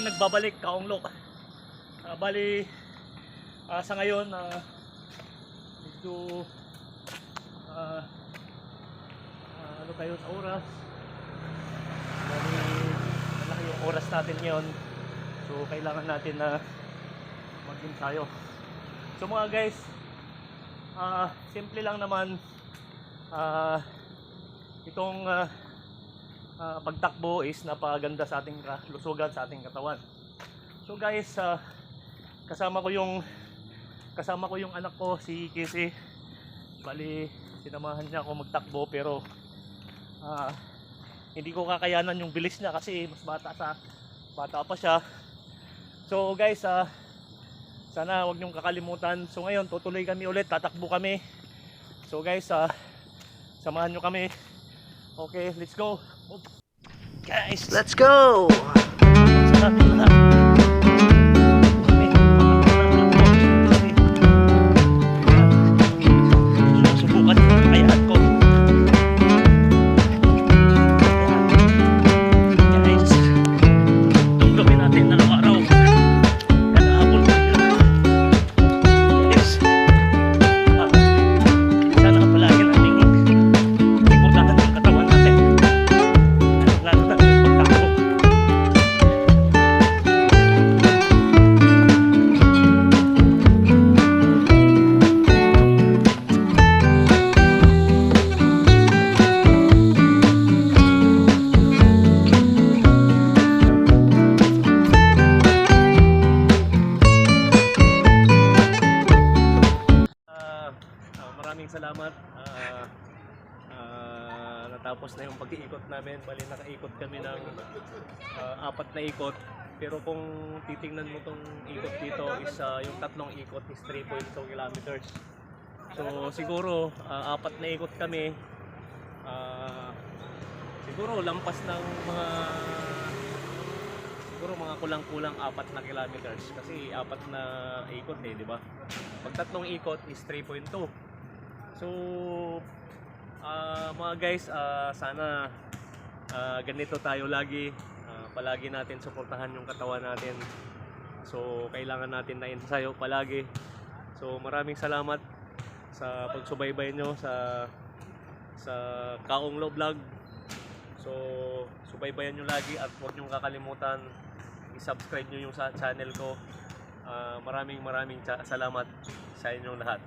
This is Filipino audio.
muling nagbabalik Kaonglok. Bali sa ngayon medyo ano tayo sa oras. Bali malaki yung oras natin ngayon. So kailangan natin na mag-ensayo. So mga guys, simple lang naman itong pagtakbo is napaganda sa ating kalusugan, sa ating katawan. So guys, kasama ko yung anak ko, si Casey. Bali sinamahan niya ako magtakbo, pero hindi ko kakayanan yung bilis niya kasi mas bata pa siya. So guys, sana wag niyong kakalimutan. So ngayon tutuloy kami ulit, tatakbo kami. So guys, samahan niyo kami. Okay, let's go. Guys, let's go. Subukan yung kayaan ko. Guys, itong gawin natin na araw. Kahapon ko yun. Guys, sana palagi natin iportahan yung katawan natin. Lalo na yung pagtakbo. Maraming salamat. Natapos na yung pag-iikot namin. Bali nakaikot kami ng 4 na ikot. Pero kung titingnan mo tong ikot dito is yung tatlong ikot is 3.2 kilometers. So siguro 4 na ikot kami. Siguro lampas ng mga kulang-kulang 4 na kilometers kasi 4 na ikot di ba? Pag tatlong ikot is 3.2. So mga guys, sana ganito tayo lagi. Palagi natin suportahan yung katawan natin. So kailangan natin na ensayo palagi. So maraming salamat sa pagsubaybay nyo sa Kaonglok Vlog. So subaybayan nyo lagi at huwag nyo kakalimutan i-subscribe nyo yung sa channel ko. Maraming salamat sa inyong lahat.